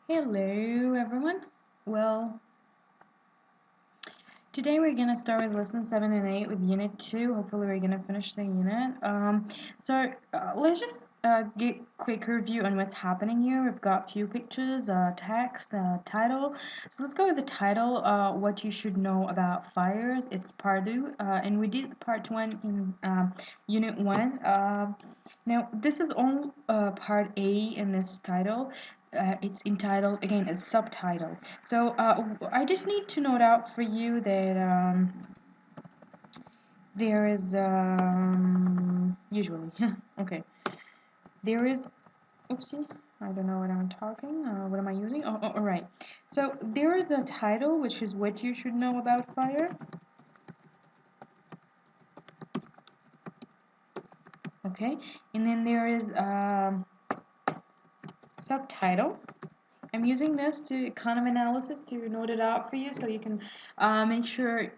Hello, everyone. Well, today we're gonna start with lesson 7 and 8 with unit 2. Hopefully, we're gonna finish the unit. Let's just get quick review on what's happening here. We've got few pictures, text, title. So let's go with the title. What you should know about fires. It's part 2, and we did part 1 in unit 1. Now this is all part A in this title. It's entitled again as subtitle. I just need to note out for you that there is usually okay, there is oopsie, I don't know what I'm talking. What am I using? All right. So there is a title which is what you should know about fire. Okay, and then there is subtitle. I'm using this to kind of analysis to note it out for you so you can make sure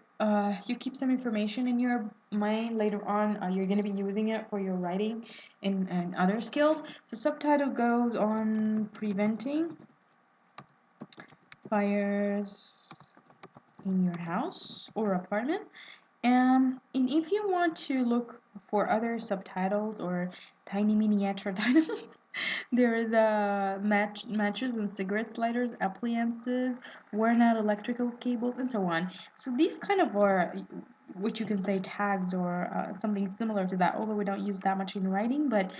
you keep some information in your mind later on. You're going to be using it for your writing and other skills. The subtitle goes on preventing fires in your house or apartment. And if you want to look for other subtitles or tiny miniature titles, there is matches and cigarette lighters, appliances, worn out electrical cables, and so on. So these kind of are what you can say tags or something similar to that. Although we don't use that much in writing, but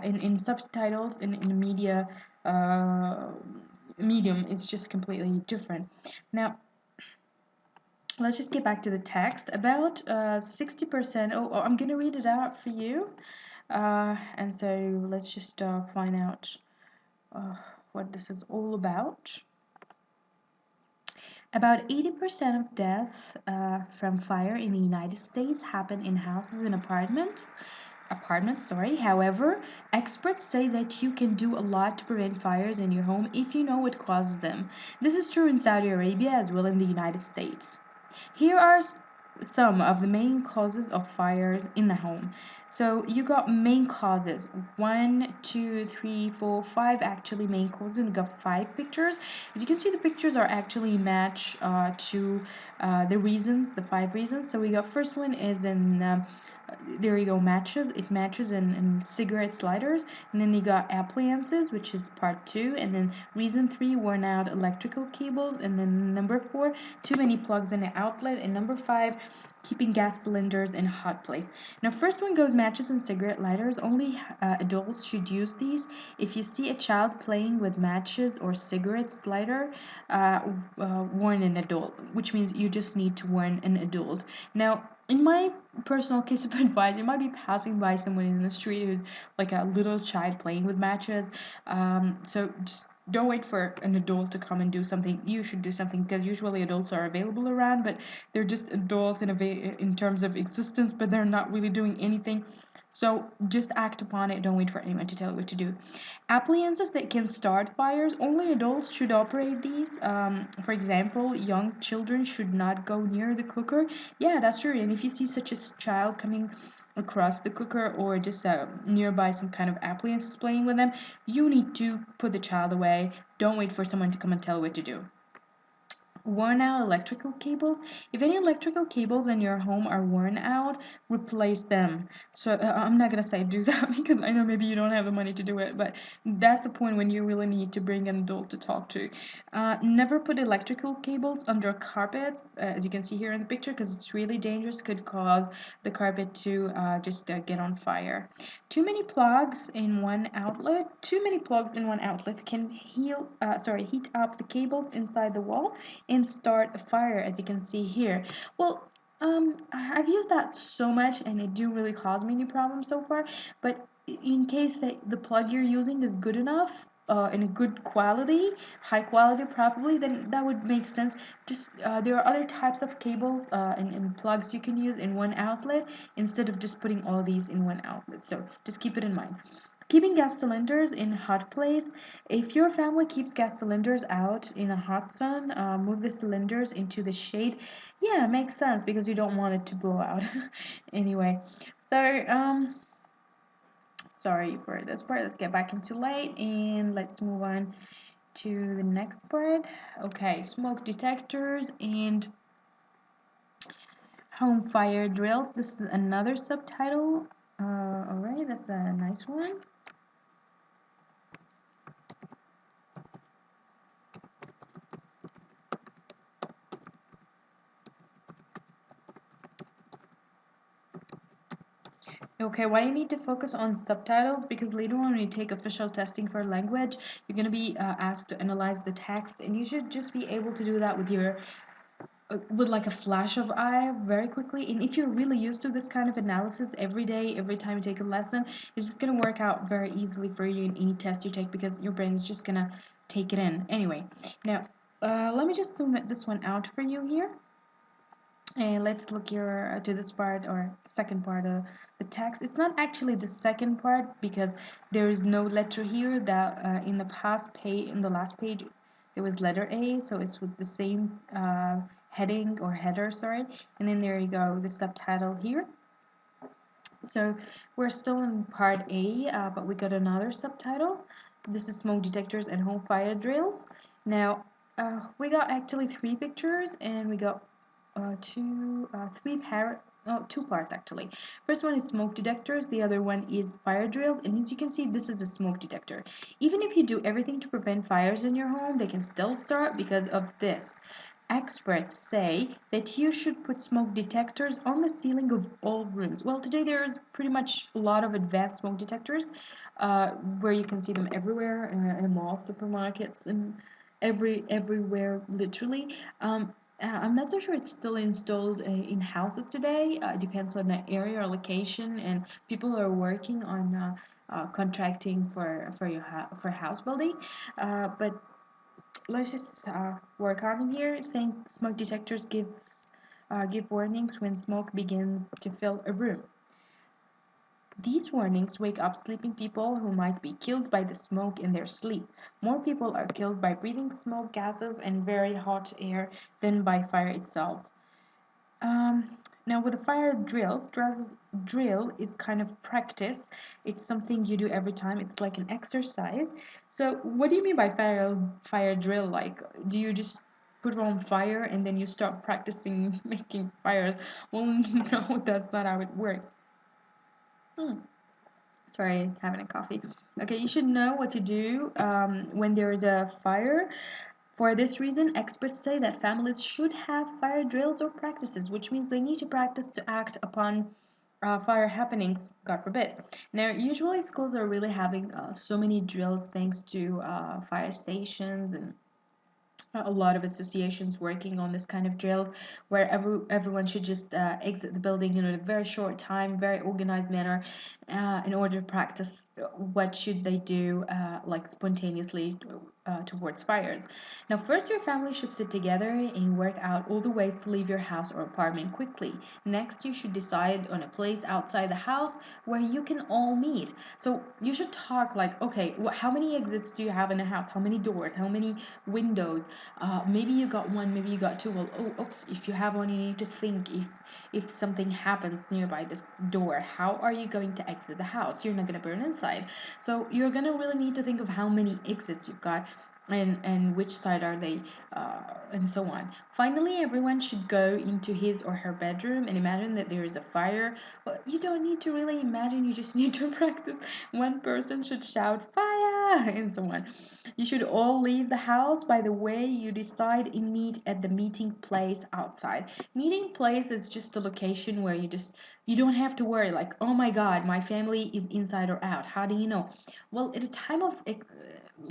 in subtitles in media uh, medium, it's just completely different. Now let's just get back to the text. About 60%. I'm gonna read it out for you. And so let's just find out uh, what this is all about. About 80% of deaths from fire in the United States happen in houses and apartments. However, experts say that you can do a lot to prevent fires in your home if you know what causes them. This is true in Saudi Arabia as well in the United States. Here are some of the main causes of fires in the home. So you got main causes: one, two, three, four, five. Actually, main causes. And we got 5 pictures. As you can see, the pictures are actually match to the reasons, the 5 reasons. So we got first one is in there you go, matches. It matches in cigarette sliders. And then you got appliances, which is part 2. And then reason 3, worn out electrical cables. And then number 4, too many plugs in the outlet. And number 5, keeping gas cylinders in a hot place. Now first one goes matches and cigarette lighters. Only adults should use these. If you see a child playing with matches or cigarette lighter, warn an adult, which means you just need to warn an adult. Now in my personal case of advice, you might be passing by someone in the street who's like a little child playing with matches. So just don't wait for an adult to come and do something. You should do something because usually adults are available around, but they're just adults in terms of existence, but they're not really doing anything. So just act upon it. Don't wait for anyone to tell you what to do. Appliances that can start fires, only adults should operate these. For example, young children should not go near the cooker. Yeah, that's true. And if you see such a child coming across the cooker or just nearby some kind of appliances playing with them, you need to put the child away. Don't wait for someone to come and tell you what to do. Worn out electrical cables. If any electrical cables in your home are worn out, replace them. So I'm not gonna say do that because I know maybe you don't have the money to do it, but that's the point when you really need to bring an adult to talk to. Never put electrical cables under carpet, as you can see here in the picture, because it's really dangerous. Could cause the carpet to just get on fire. Too many plugs in one outlet. Too many plugs in one outlet can heat up the cables inside the wall and start a fire, as you can see here. Well, I've used that so much and it do really cause me any problems so far, but in case that the plug you're using is good enough, in a good quality, high quality probably, then that would make sense. Just there are other types of cables and plugs you can use in one outlet instead of just putting all these in one outlet. So just keep it in mind. Keeping gas cylinders in hot place. If your family keeps gas cylinders out in a hot sun, move the cylinders into the shade. Yeah, it makes sense because you don't want it to blow out. Anyway, so sorry for this part. Let's get back into light and let's move on to the next part. Okay, smoke detectors and home fire drills. This is another subtitle. Alright, that's a nice one. Okay, why you need to focus on subtitles? Because later on when you take official testing for language, you're going to be asked to analyze the text, and you should just be able to do that with your with like a flash of eye very quickly. And if you're really used to this kind of analysis every day, every time you take a lesson, it's just going to work out very easily for you in any test you take because your brain is just going to take it in. Anyway, now let me just zoom this one out for you here. And let's look here to this part or second part of the text. It's not actually the second part because there is no letter here. That in the past page, in the last page, there was letter A, so it's with the same heading or header, sorry. And then there you go, the subtitle here. So we're still in part A, but we got another subtitle. This is smoke detectors and home fire drills. Now we got actually three pictures, and we got two parts actually. First one is smoke detectors, the other one is fire drills, and as you can see, this is a smoke detector. Even if you do everything to prevent fires in your home, they can still start because of this. Experts say that you should put smoke detectors on the ceiling of all rooms. Well, today there's pretty much a lot of advanced smoke detectors where you can see them everywhere in malls, supermarkets, and everywhere literally. I'm not so sure it's still installed in houses today. It depends on the area or location, and people are working on contracting for house building. But let's just work on here. Saying smoke detectors give warnings when smoke begins to fill a room. These warnings wake up sleeping people who might be killed by the smoke in their sleep. More people are killed by breathing smoke gases and very hot air than by fire itself. Now, with the fire drill is kind of practice. It's something you do every time. It's like an exercise. So, what do you mean by fire drill? Like, do you just put it on fire and then you start practicing making fires? Well, no, that's not how it works. Hmm. Sorry, having a coffee. Okay, you should know what to do when there is a fire. For this reason, experts say that families should have fire drills or practices, which means they need to practice to act upon fire happenings, God forbid. Now, usually schools are really having so many drills thanks to fire stations and a lot of associations working on this kind of drills where everyone should just exit the building in a very short time, very organized manner in order to practice what should they do like spontaneously towards fires. Now, first your family should sit together and work out all the ways to leave your house or apartment quickly. Next, you should decide on a place outside the house where you can all meet. So you should talk like, okay, how many exits do you have in a house? How many doors? How many windows? Maybe you got one, maybe you got two. Well, oh, oops, if you have one, you need to think if something happens nearby this door, how are you going to exit the house? You're not going to burn inside. So you're going to really need to think of how many exits you've got and which side are they and so on. Finally, everyone should go into his or her bedroom and imagine that there is a fire. But you don't need to really imagine, you just need to practice. One person should shout fire and so on. You should all leave the house by the way you decide and meet at the meeting place outside. Meeting place is just a location where you don't have to worry like, oh my god, my family is inside or out. How do you know? Well, at a time of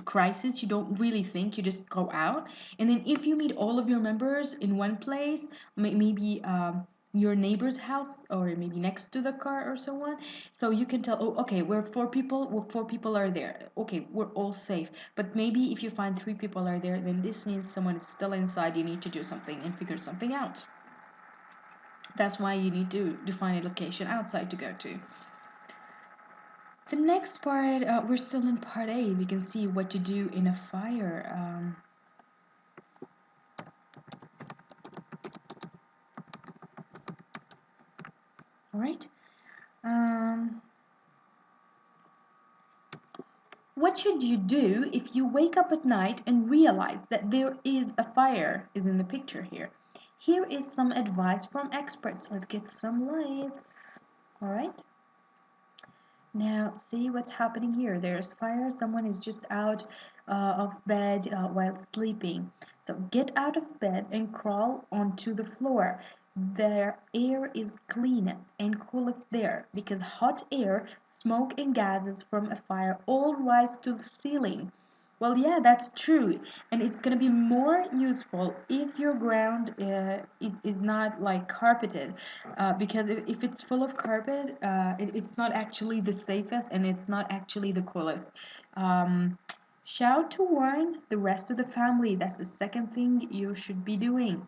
crisis, you don't really think, you just go out. And then if you meet all of your members in one place, maybe your neighbor's house or maybe next to the car or so on, so you can tell, oh, okay, we're four people are there, okay, we're all safe. But maybe if you find three people are there, then this means someone is still inside. You need to do something and figure something out. That's why you need to define a location outside to go to. The next part, we're still in part A, as you can see what to do in a fire. All right. Um, What should you do if you wake up at night and realize that there is a fire is in the picture here? Here is some advice from experts. Let's get some lights. All right. Now see what's happening here. There's fire. Someone is just out of bed while sleeping. So get out of bed and crawl onto the floor. The air is cleanest and coolest there because hot air, smoke, and gases from a fire all rise to the ceiling. Well, yeah, that's true, and it's gonna be more useful if your ground is not like carpeted, because if it's full of carpet, it's not actually the safest and it's not actually the coolest. Um, Shout to warn the rest of the family. That's the second thing you should be doing.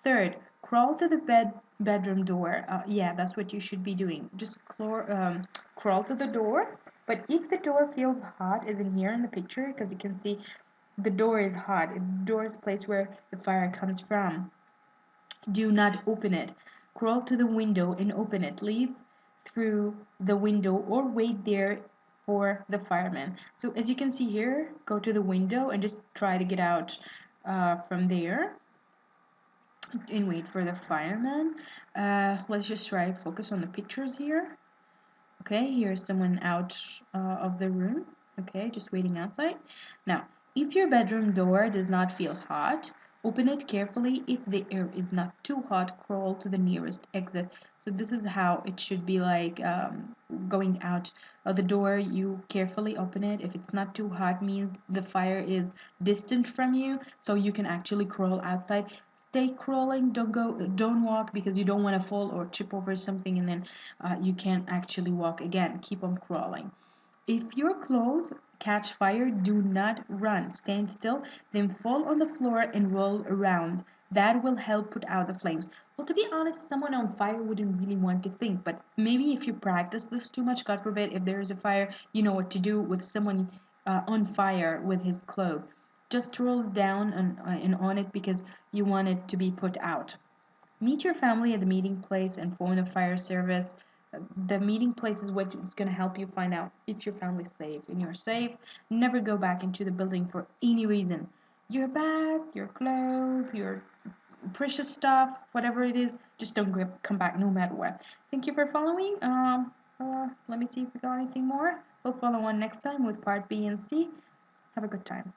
Third, crawl to the bedroom door. Yeah, that's what you should be doing. Just crawl to the door. But if the door feels hot, as in here in the picture, because you can see the door is hot. The door is the place where the fire comes from. Do not open it. Crawl to the window and open it. Leave through the window or wait there for the fireman. So as you can see here, go to the window and just try to get out from there and wait for the fireman. Let's just try focus on the pictures here. Okay, here's someone out of the room. Okay, just waiting outside. Now, if your bedroom door does not feel hot, open it carefully. If the air is not too hot, crawl to the nearest exit. So this is how it should be like going out of the door. You carefully open it. If it's not too hot, means the fire is distant from you, so you can actually crawl outside. Stay crawling, don't walk because you don't want to fall or trip over something and then you can't actually walk again. Keep on crawling. If your clothes catch fire, do not run. Stand still, then fall on the floor and roll around. That will help put out the flames. Well, to be honest, someone on fire wouldn't really want to think, but maybe if you practice this too much, God forbid, if there is a fire, you know what to do with someone on fire with his clothes. Just roll down and on it because you want it to be put out. Meet your family at the meeting place and phone the fire service. The meeting place is what is going to help you find out if your family's safe. And you're safe, never go back into the building for any reason. Your bag, your clothes, your precious stuff, whatever it is, just don't come back no matter what. Thank you for following. Let me see if we got anything more. We'll follow on next time with part B and C. Have a good time.